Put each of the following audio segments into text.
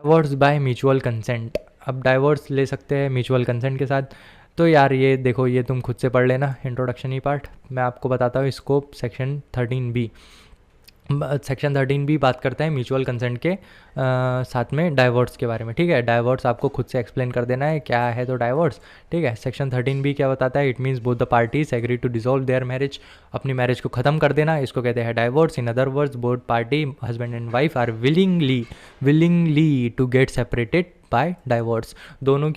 Divorce by mutual consent. अब divorce ले सकते हैं म्यूचुअल कंसेंट के साथ। तो यार ये देखो, ये तुम खुद से पढ़ लेना इंट्रोडक्शन ही पार्ट, मैं आपको बताता हूँ scope. Section 13B, section 13B बात करता है म्यूचुअल कंसेंट के साथ में डाइवोर्स के बारे में। ठीक है, डाइवोर्स आपको खुद से एक्सप्लेन कर देना है क्या है तो डाइवोर्स। ठीक है, सेक्शन 13B क्या बताता है? It means both the parties agree to dissolve their marriage, अपनी मैरिज को ख़त्म कर देना, इसको कहते हैं divorce. In other words both party husband and wife are willingly to get separated by divorce. दोनों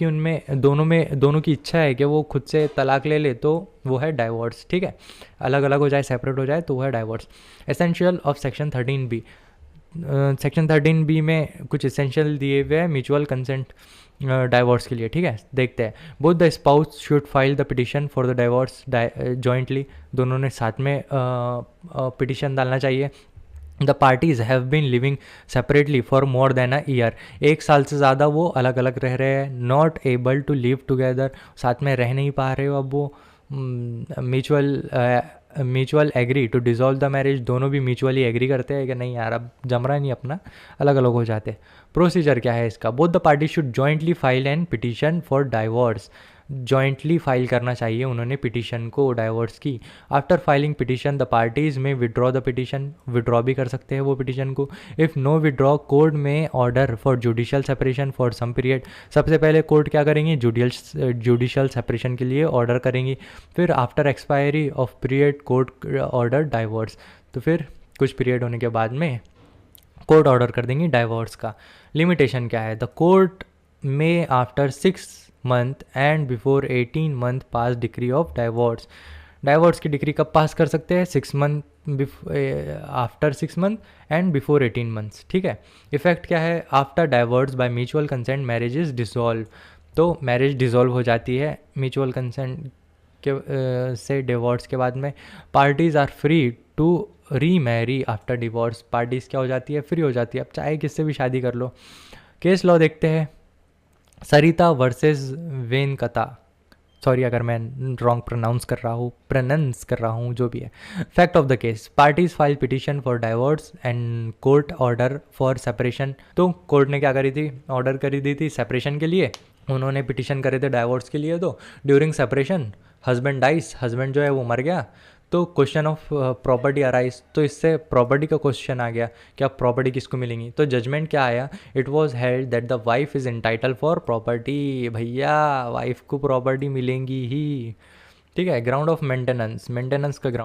की इच्छा है कि वो खुद से तलाक ले ले, तो वो है डाइवोर्स। ठीक है, अलग अलग हो जाए, सेपरेट हो जाए, तो वो है divorce. Essential of section 13B, section 13B में कुछ एसेंशियल दिए हुए हैं म्यूचुअल कंसेंट डाइवोर्स के लिए। ठीक है, देखते हैं। Both the spouse should file the petition for the divorce jointly, दोनों ने साथ में पिटिशन डालना चाहिए। The parties have been living separately for more than a year, 1 साल से ज़्यादा वो अलग अलग रह रहे हैं। Not able to live together, साथ में रह नहीं पा रहे हो अब वो। Mutual agree to dissolve the marriage, दोनों भी म्यूचुअली एग्री करते हैं कि नहीं यार अब जम रहा नहीं अपना, अलग अलग हो जाते। प्रोसीजर क्या है इसका? Both the party should jointly file an petition for divorce, jointly file करना चाहिए उन्होंने पिटिशन को डाइवोर्स की। After filing petition the parties may withdraw the petition, withdraw भी कर सकते हैं वो पिटिशन को। If no withdraw, court may order for judicial separation for some period, सबसे पहले कोर्ट क्या करेंगे? जुडिशियल सेपरेशन के लिए ऑर्डर करेंगी। फिर after expiry of period court order divorce, तो फिर कुछ पीरियड होने के बाद में कोर्ट ऑर्डर कर देंगी डाइवोर्स का। लिमिटेशन क्या है? द कोर्ट में after 6 month and before 18 month pass decree of divorce, divorce की डिक्री कब पास कर सकते हैं? 6 month, after 6 month and before 18 months। ठीक है, इफेक्ट क्या है? After divorce by mutual consent marriage is dissolve, तो मैरिज डिसॉल्व हो जाती है म्यूचुअल कंसेंट के से डिवोर्स के बाद में। Parties are free to remarry after divorce, parties क्या हो जाती है? फ्री हो जाती है, अब चाहे किससे भी शादी कर लो। केस लॉ देखते हैं, सरिता वर्सेस वेनकता, सॉरी अगर मैं रॉन्ग प्रोनाउंस कर रहा हूँ जो भी है। Fact of the case, parties file petition for divorce and court order for separation, तो कोर्ट ने क्या करी थी? ऑर्डर करी दी थी सेपरेशन के लिए, उन्होंने पिटिशन करे थे डाइवोर्स के लिए। तो during separation husband dice, husband जो है वो मर गया, तो क्वेश्चन ऑफ प्रॉपर्टी अराइज, तो इससे प्रॉपर्टी का क्वेश्चन आ गया कि अब प्रॉपर्टी किसको मिलेंगी। तो जजमेंट क्या आया? It was held that the wife is entitle for property, भैया वाइफ को प्रॉपर्टी मिलेंगी ही। ठीक है, ग्राउंड ऑफ मेंटेनेंस, मेंटेनेंस का ग्राउंड